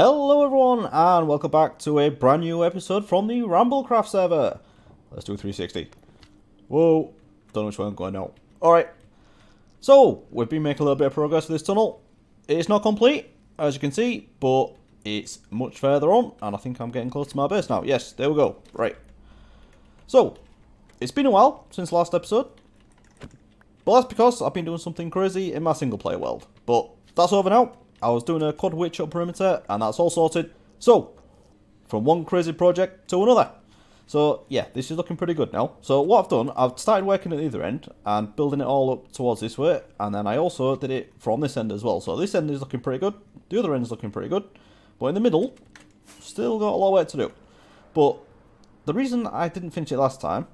Hello everyone, and welcome back to a brand new episode from the RambleCraft server. Let's do 360. Whoa, don't know which way I'm going now. Alright, so we've been making a little bit of progress with this tunnel. It's not complete, as you can see, but it's much further on, and I think I'm getting close to my base now. Yes, there we go. Right. So, it's been a while since last episode, but that's because I've been doing something crazy in my single player world. But that's over now. I was doing a quad witch up perimeter, and that's all sorted. So, from one crazy project to another. So, yeah, this is looking pretty good now. So, what I've done, I've started working at the other end, and building it all up towards this way, and then I also did it from this end as well. So, this end is looking pretty good, the other end is looking pretty good, but in the middle, still got a lot of work to do. But, the reason I didn't finish it last time,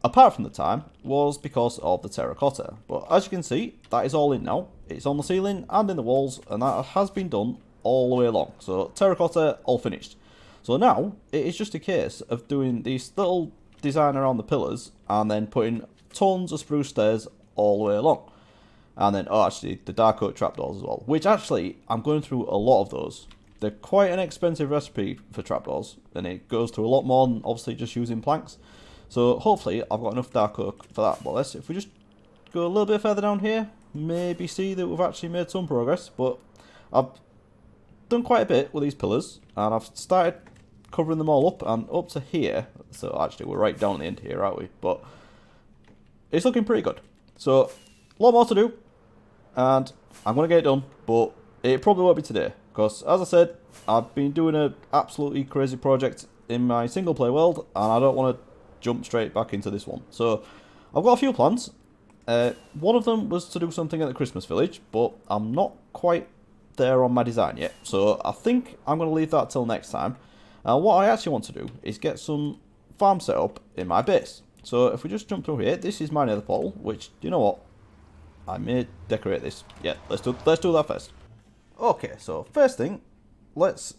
apart from the time, was because of the terracotta. But as you can see, that is all in now. It's on the ceiling and in the walls, and that has been done all the way along. So terracotta, all finished. So now, it is just a case of doing this little design around the pillars, and then putting tons of spruce stairs all the way along. And then, oh actually, the dark oak trapdoors as well. Which actually, I'm going through a lot of those. They're quite an expensive recipe for trapdoors, and it goes to a lot more than obviously just using planks. So hopefully I've got enough dark oak for that. But if we just go a little bit further down here, maybe see that we've actually made some progress. But I've done quite a bit with these pillars, and I've started covering them all up, and up to here. So actually we're right down the end here, aren't we? But it's looking pretty good. So a lot more to do, and I'm going to get it done, but it probably won't be today. Because as I said, I've been doing an absolutely crazy project in my single player world, and I don't want to jump straight back into this one. So I've got a few plans. One of them was to do something at the Christmas village, but I'm not quite there on my design yet. So I think I'm going to leave that till next time. What I actually want to do is get some farm set up in my base. So if we just jump through here, this is my nether portal, which, you know what? I may decorate this. Yeah, let's do that first. Okay, so first thing, let's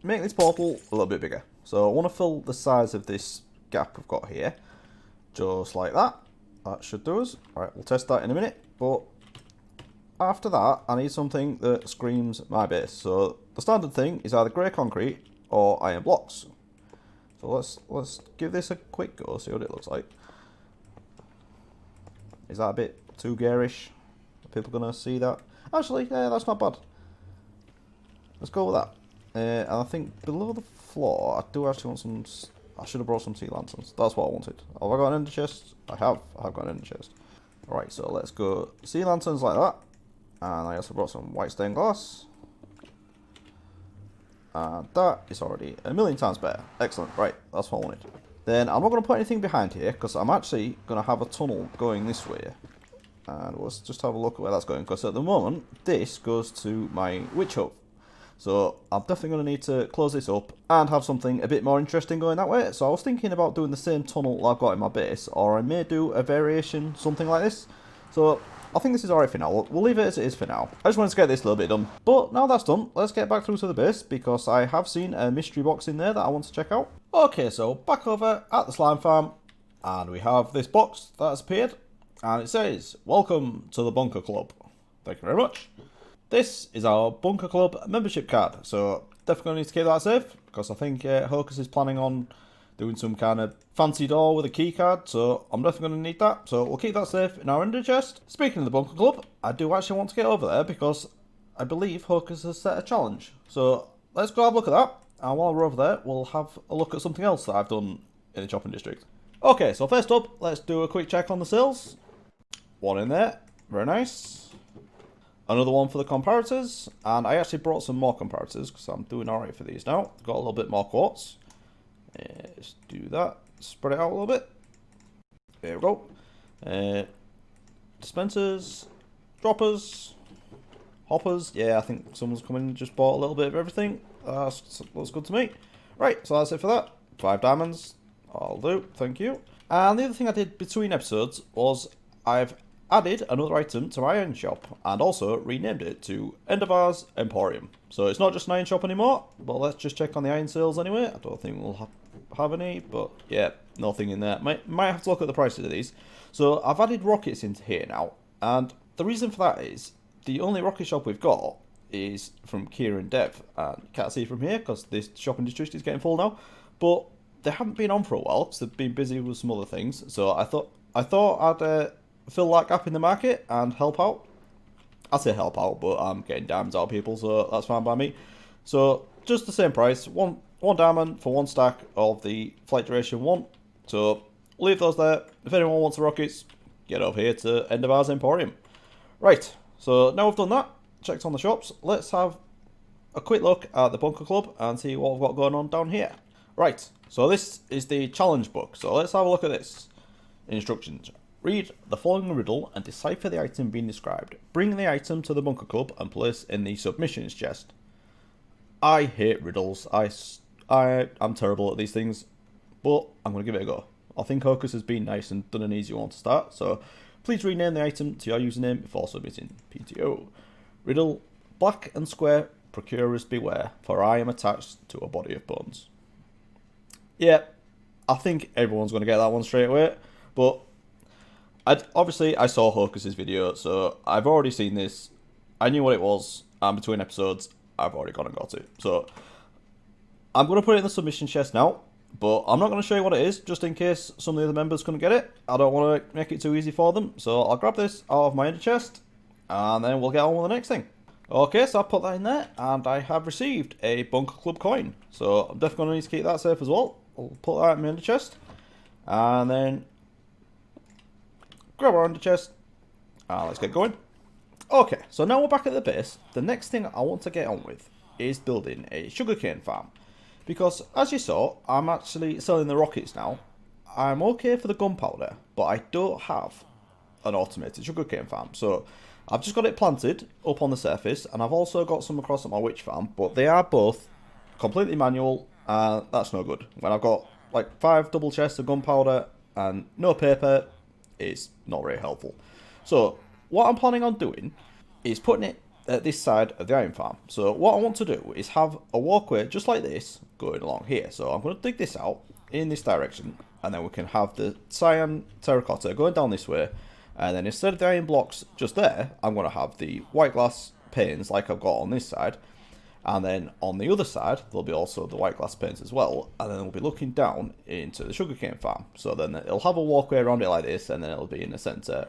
make this portal a little bit bigger. So I want to fill the size of this gap we've got here, just like that. That should do us. Alright, we'll test that in a minute, but after that I need something that screams my base. So the standard thing is either grey concrete or iron blocks. So let's give this a quick go, see what it looks like. Is that a bit too garish? Are people gonna see that? Actually, yeah, that's not bad. Let's go with that. And I think below the floor, I do actually want some. I should have brought some sea lanterns. That's what I wanted. Have I got an ender chest? I have. I've got an ender chest. Alright, so let's go sea lanterns like that. And I also brought some white stained glass. And that is already a million times better. Excellent. Right, that's what I wanted. Then I'm not going to put anything behind here, because I'm actually going to have a tunnel going this way. And let's just have a look at where that's going, because at the moment, this goes to my witch hut. So I'm definitely going to need to close this up and have something a bit more interesting going that way. So I was thinking about doing the same tunnel I've got in my base, or I may do a variation, something like this. So I think this is alright for now. We'll leave it as it is for now. I just wanted to get this a little bit done. But now that's done, let's get back through to the base, because I have seen a mystery box in there that I want to check out. Okay, so back over at the slime farm, and we have this box that has appeared, and it says, "Welcome to the Bunker Club." Thank you very much. This is our Bunker Club membership card, so definitely going to need to keep that safe, because I think Hocus is planning on doing some kind of fancy door with a key card, so I'm definitely going to need that. So we'll keep that safe in our ender chest. Speaking of the Bunker Club, I do actually want to get over there, because I believe Hocus has set a challenge. So let's go have a look at that, and while we're over there, we'll have a look at something else that I've done in the shopping district. Okay, so first up, let's do a quick check on the sales. One in there, very nice. Another one for the comparators, and I actually brought some more comparators because I'm doing alright for these now. Got a little bit more quartz. Let's do that. Spread it out a little bit. There we go. Dispensers, droppers, hoppers. Yeah, I think someone's come in and just bought a little bit of everything. Looks good to me. Right, so that's it for that. 5 diamonds. I'll do. Thank you. And the other thing I did between episodes was I've added another item to my iron shop, and also renamed it to Endervar's Emporium. So it's not just an iron shop anymore, but let's just check on the iron sales anyway. I don't think we'll have any, but yeah, nothing in there. Might have to look at the prices of these. So I've added rockets into here now, and the reason for that is the only rocket shop we've got is from Kieran Dev. And you can't see from here because this shopping district is getting full now. But they haven't been on for a while because they've been busy with some other things. So I thought I'd fill that gap in the market and help out. I say help out, but I'm getting diamonds out of people, so that's fine by me. So just the same price, one diamond for 1 stack of the flight duration 1. So leave those there. If anyone wants the rockets, get over here to End of Ours Emporium. Right, so now we've done that, checked on the shops, let's have a quick look at the Bunker Club and see what we've got going on down here. Right, so this is the challenge book, so let's have a look at this. Instructions. Read the following riddle and decipher the item being described. Bring the item to the Bunker Club and place in the submissions chest. I hate riddles. I'm terrible at these things, but I'm going to give it a go. I think Hocus has been nice and done an easy one to start, so please rename the item to your username before submitting PTO. Riddle, black and square, procurers beware, for I am attached to a body of bones. Yeah, I think everyone's going to get that one straight away, but obviously I saw Hocus's video, so I've already seen this. I knew what it was, and between episodes, I've already gone and got it. So I'm going to put it in the submission chest now, but I'm not going to show you what it is, just in case some of the other members couldn't get it. I don't want to make it too easy for them, so I'll grab this out of my ender chest, and then we'll get on with the next thing. Okay, so I've put that in there, and I have received a Bunker Club coin, so I'm definitely going to need to keep that safe as well. I'll put that in my ender chest, and then grab our ender chest, and let's get going. Okay, so now we're back at the base. The next thing I want to get on with is building a sugarcane farm. Because, as you saw, I'm actually selling the rockets now. I'm okay for the gunpowder, but I don't have an automated sugarcane farm. So, I've just got it planted up on the surface, and I've also got some across at my witch farm, but they are both completely manual, and that's no good. When I've got like 5 double chests of gunpowder and no paper, it's not very helpful. So, what I'm planning on doing is putting it at this side of the iron farm. So what I want to do is have a walkway just like this going along here. So I'm going to dig this out in this direction, and then we can have the cyan terracotta going down this way, and then instead of the iron blocks just there, I'm going to have the white glass panes like I've got on this side, and then on the other side there'll be also the white glass panes as well, and then we'll be looking down into the sugarcane farm. So then it'll have a walkway around it like this, and then it'll be in the centre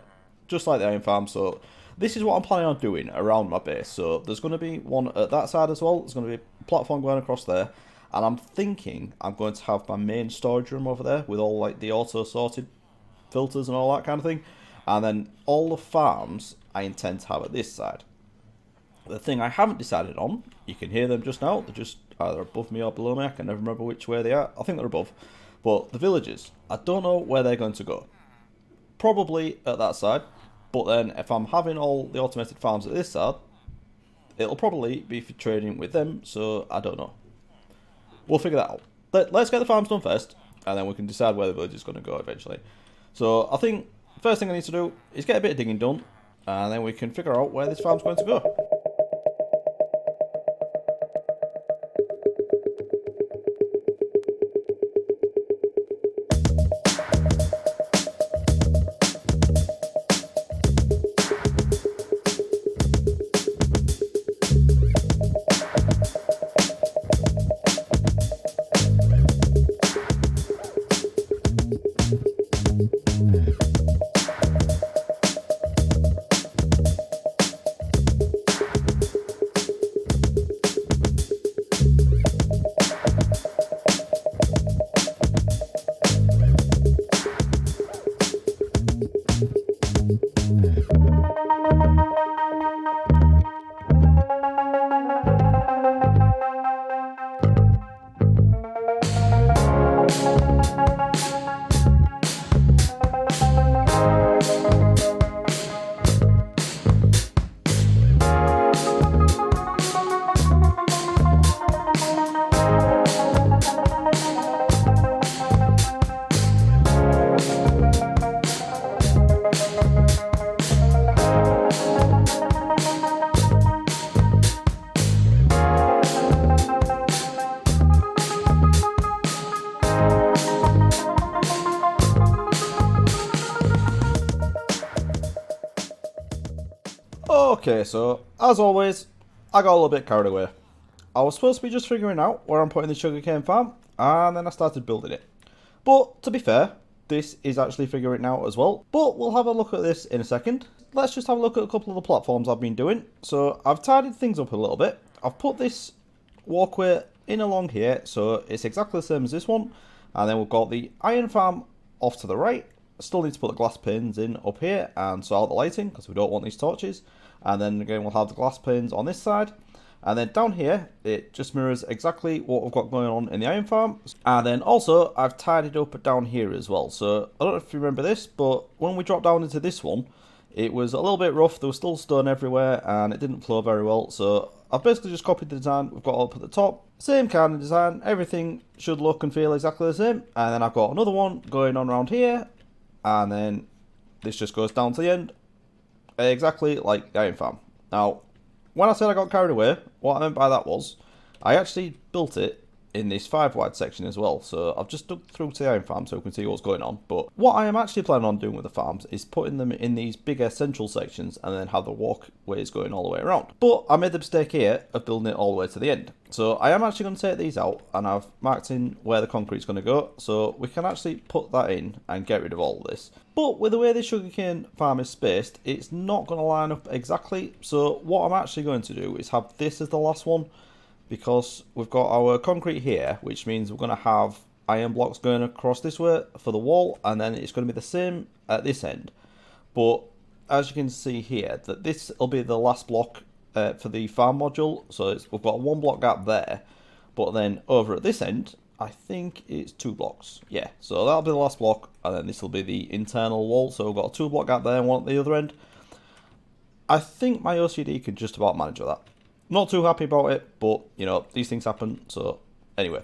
just like the iron farm. So this is what I'm planning on doing around my base. So there's going to be one at that side as well. There's going to be a platform going across there, and I'm thinking I'm going to have my main storage room over there with all like the auto sorted filters and all that kind of thing, and then all the farms I intend to have at this side. The thing I haven't decided on, you can hear them just now, they're just either above me or below me. I can never remember which way they are. I think they're above. But the villagers, I don't know where they're going to go. Probably at that side, but then if I'm having all the automated farms at this side, it'll probably be for trading with them, so I don't know. We'll figure that out. Let's get the farms done first, and then we can decide where the village is going to go eventually. So I think the first thing I need to do is get a bit of digging done, and then we can figure out where this farm's going to go. Okay, so as always, I got a little bit carried away. I was supposed to be just figuring out where I'm putting the sugarcane farm, and then I started building it. But to be fair, this is actually figuring it out as well. But we'll have a look at this in a second. Let's just have a look at a couple of the platforms I've been doing. So I've tidied things up a little bit. I've put this walkway in along here, so it's exactly the same as this one. And then we've got the iron farm off to the right. Still need to put the glass panes in up here and sort out the lighting because we don't want these torches. And then again we'll have the glass panes on this side. And then down here, it just mirrors exactly what we've got going on in the iron farm. And then also, I've tidied up down here as well. So, I don't know if you remember this, but when we dropped down into this one, it was a little bit rough. There was still stone everywhere, and it didn't flow very well. So, I've basically just copied the design we've got up at the top. Same kind of design. Everything should look and feel exactly the same. And then I've got another one going on around here. And then this just goes down to the end. Exactly like the iron farm. Now, when I said I got carried away, what I meant by that was, I actually built it in this 5 wide section as well. So I've just dug through to the iron farm so we can see what's going on. But what I am actually planning on doing with the farms is putting them in these bigger central sections and then have the walkways going all the way around. But I made the mistake here of building it all the way to the end. So I am actually going to take these out and I've marked in where the concrete's going to go. So we can actually put that in and get rid of all of this. But with the way the sugarcane farm is spaced, it's not going to line up exactly. So what I'm actually going to do is have this as the last one. Because we've got our concrete here, which means we're going to have iron blocks going across this way for the wall, and then it's going to be the same at this end. But as you can see here, that this will be the last block for the farm module. So we've got a 1 block gap there, but then over at this end, I think it's 2 blocks. Yeah, so that'll be the last block, and then this will be the internal wall. So we've got a 2 block gap there and one at the other end. I think my OCD can just about manage with that. Not too happy about it, but, you know, these things happen, so anyway.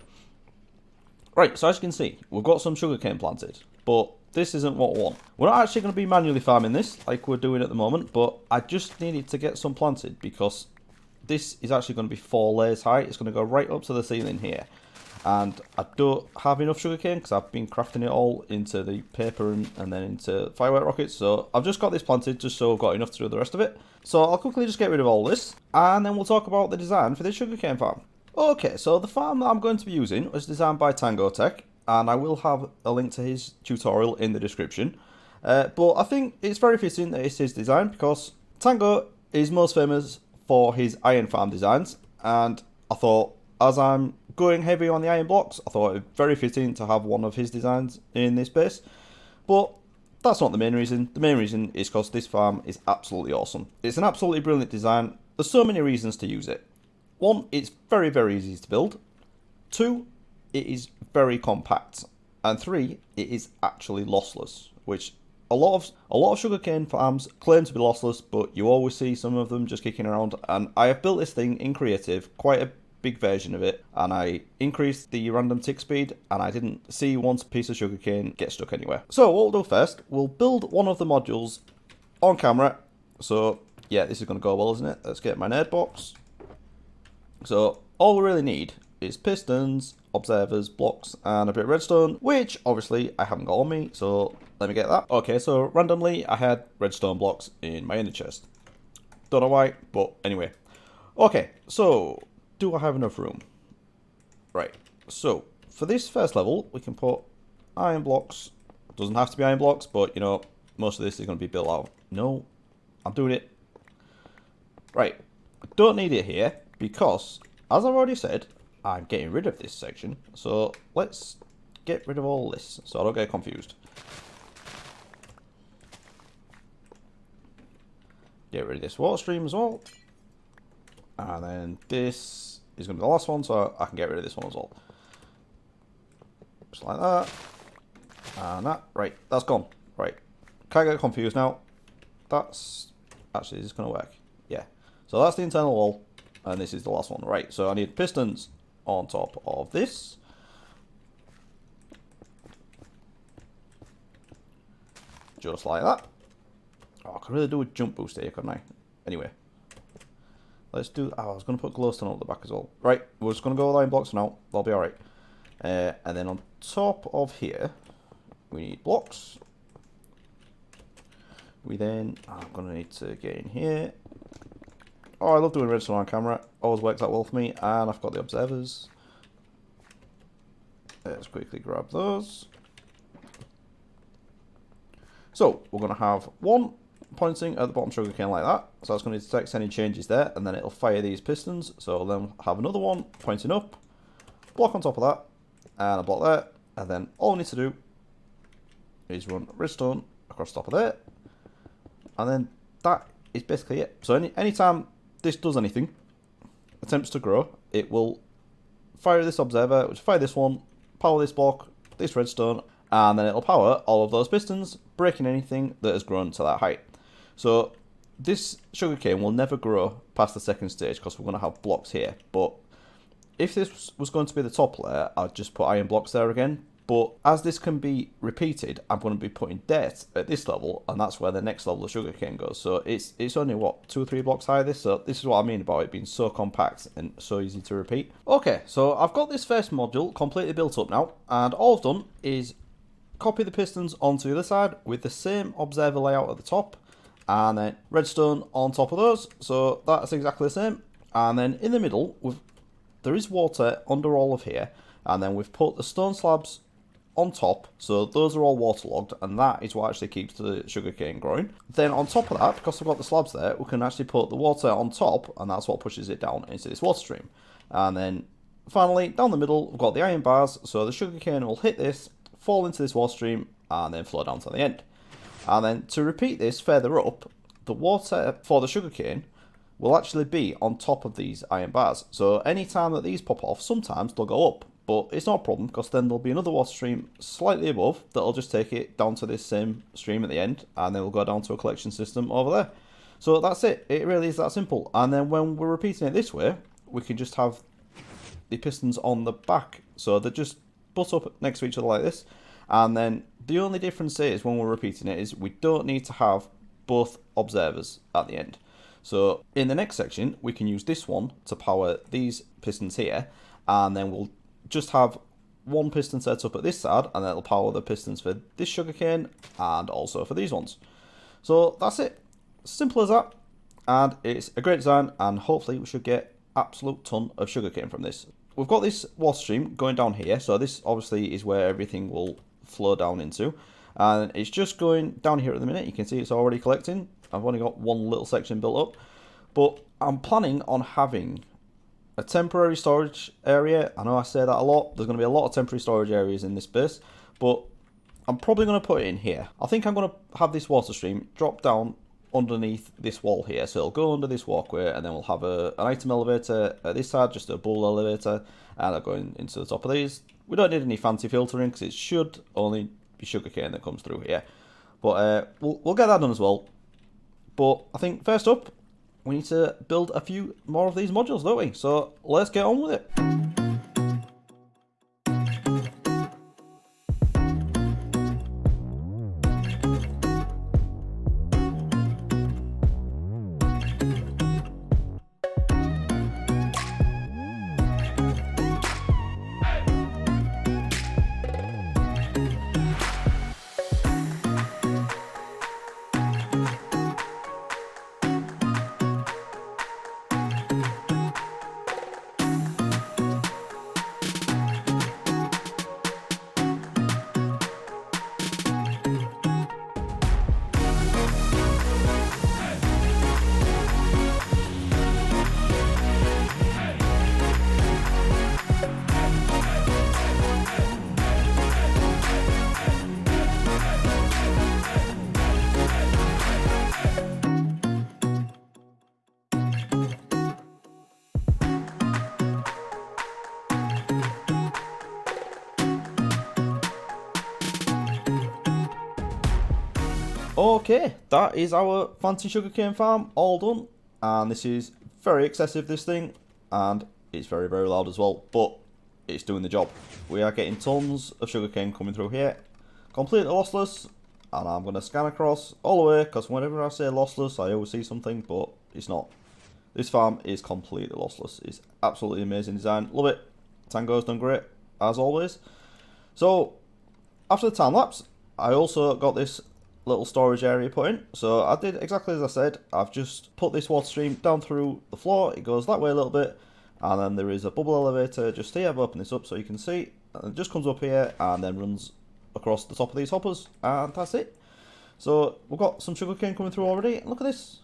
Right, so as you can see, we've got some sugarcane planted, but this isn't what we want. We're not actually going to be manually farming this, like we're doing at the moment, but I just needed to get some planted, because this is actually going to be 4 layers high. It's going to go right up to the ceiling here. And I don't have enough sugarcane, because I've been crafting it all into the paper and then into firework rockets, so I've just got this planted, just so I've got enough to do the rest of it. So I'll quickly just get rid of all this, and then we'll talk about the design for this sugarcane farm. Okay, so the farm that I'm going to be using was designed by Tango Tech, and I will have a link to his tutorial in the description. But I think it's very fitting that it's his design, because Tango is most famous for his iron farm designs, and I thought, as I'm going heavy on the iron blocks, I thought it was very fitting to have one of his designs in this base. But that's not the main reason. The main reason is because this farm is absolutely awesome. It's an absolutely brilliant design. There's so many reasons to use it. 1, it's very, very easy to build. 2, it is very compact. And 3, it is actually lossless, which a lot of sugarcane farms claim to be lossless, but you always see some of them just kicking around. And I have built this thing in creative, quite a big version of it, and I increased the random tick speed, and I didn't see one piece of sugarcane get stuck anywhere. So what we'll do first, we'll build one of the modules on camera. So yeah, this is going to go well, isn't it? Let's get my nerd box. So all we really need is pistons, observers, blocks, and a bit of redstone, which obviously I haven't got on me, so let me get that. Okay, so randomly I had redstone blocks in my inner chest. Don't know why, but anyway. Okay, so do I have enough room? Right, so for this first level, we can put iron blocks. Doesn't have to be iron blocks, but you know, most of this is going to be built out. No, I'm doing it. Right, I don't need it here because, as I've already said, I'm getting rid of this section. So let's get rid of all this so I don't get confused. Get rid of this water stream as well. And then this is going to be the last one, so I can get rid of this one as well. Just like that. And that. Right, that's gone. Right. Can't get confused now. That's... Actually, is this going to work? Yeah. So that's the internal wall, and this is the last one. Right, so I need pistons on top of this. Just like that. Oh, I could really do a jump boost here, couldn't I? Anyway. Let's do... Oh, I was going to put glowstone up the back as well. Right, we're just going to go with iron blocks for now. That'll be alright. And then on top of here, we need blocks. We then... I'm going to need to get in here. Oh, I love doing redstone on camera. Always works out well for me. And I've got the observers. Let's quickly grab those. So we're going to have one pointing at the bottom sugarcane like that. So that's going to detect any changes there, and then it'll fire these pistons. So then we'll have another one pointing up, block on top of that, and a block there. And then all we need to do is run redstone across the top of there. And then that is basically it. So anytime this does anything, attempts to grow, it will fire this observer, which will fire this one, power this block, this redstone, and then it'll power all of those pistons, breaking anything that has grown to that height. So this sugarcane will never grow past the second stage because we're going to have blocks here. But if this was going to be the top layer, I'd just put iron blocks there again. But as this can be repeated, I'm going to be putting dirt at this level, and that's where the next level of sugarcane goes. So it's only, what, 2 or 3 blocks high this? So this is what I mean about it being so compact and so easy to repeat. Okay, so I've got this first module completely built up now, and all I've done is copy the pistons onto the other side with the same observer layout at the top, and then redstone on top of those. So that's exactly the same. And then in the middle, there is water under all of here, and then we've put the stone slabs on top, so those are all waterlogged, and that is what actually keeps the sugarcane growing. Then on top of that, because we've got the slabs there, we can actually put the water on top, and that's what pushes it down into this water stream. And then finally, down the middle, we've got the iron bars, so the sugarcane will hit this, fall into this water stream, and then flow down to the end. And then to repeat this further up, the water for the sugarcane will actually be on top of these iron bars. So anytime that these pop off, sometimes they'll go up. But it's not a problem, because then there'll be another water stream slightly above that'll just take it down to this same stream at the end, and then we'll go down to a collection system over there. So that's it. It really is that simple. And then when we're repeating it this way, we can just have the pistons on the back. So they just butt up next to each other like this. And then the only difference is when we're repeating it is we don't need to have both observers at the end. So in the next section, we can use this one to power these pistons here, and then we'll just have one piston set up at this side, and that'll power the pistons for this sugarcane and also for these ones. So that's it. Simple as that. And it's a great design, and hopefully we should get absolute ton of sugarcane from this. We've got this water stream going down here, so this obviously is where everything will flow down into. And it's just going down here at the minute. You can see it's already collecting. I've only got one little section built up. But I'm planning on having a temporary storage area. I know I say that a lot. There's going to be a lot of temporary storage areas in this base, but I'm probably going to put it in here. I think I'm going to have this water stream drop down underneath this wall here. So it'll go under this walkway, and then we'll have an item elevator at this side, just a bull elevator, and I'll go into the top of these. We don't need any fancy filtering because it should only be sugarcane that comes through here. But we'll get that done as well. But I think first up, we need to build a few more of these modules, don't we? So let's get on with it. Okay, that is our fancy sugarcane farm all done, and this is very excessive, this thing, and it's very, very loud as well, but it's doing the job. We are getting tons of sugarcane coming through here, completely lossless, and I'm going to scan across all the way, because whenever I say lossless, I always see something, but it's not. This farm is completely lossless. It's absolutely amazing design, love it. Tango's done great, as always. So, after the time lapse, I also got this little storage area put in. So I did exactly as I said. I've just put this water stream down through the floor. It goes that way a little bit, and then there is a bubble elevator just here. I've opened this up so you can see. And it just comes up here and then runs across the top of these hoppers, and that's it. So we've got some sugarcane coming through already. Look at this.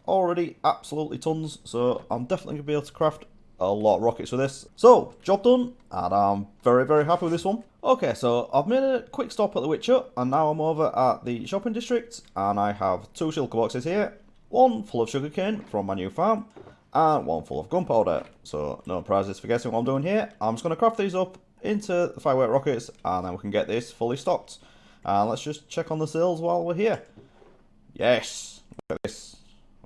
Already absolutely tons. So I'm definitely going to be able to craft a lot of rockets with this. So, job done, and I'm very, very happy with this one. Okay, so I've made a quick stop at the Witcher, and now I'm over at the shopping district, and I have 2 shulker boxes here. One full of sugarcane from my new farm, and one full of gunpowder. So, no prizes for guessing what I'm doing here. I'm just going to craft these up into the firework rockets, and then we can get this fully stocked. And let's just check on the sales while we're here. Yes, look at this.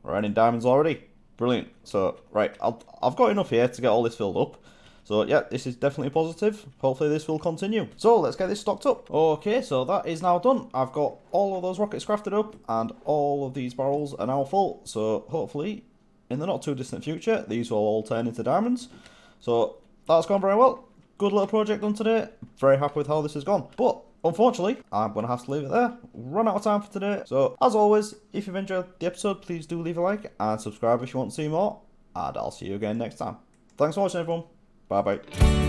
We're earning diamonds already. Brilliant. So, right, I've got enough here to get all this filled up. So, yeah, this is definitely positive. Hopefully this will continue. So, let's get this stocked up. Okay, so that is now done. I've got all of those rockets crafted up, and all of these barrels are now full. So, hopefully, in the not too distant future, these will all turn into diamonds. So, that's gone very well. Good little project done today. Very happy with how this has gone. But, unfortunately, I'm going to have to leave it there. Run out of time for today. So, as always, if you've enjoyed the episode, please do leave a like and subscribe if you want to see more. And I'll see you again next time. Thanks for watching, everyone. Bye-bye.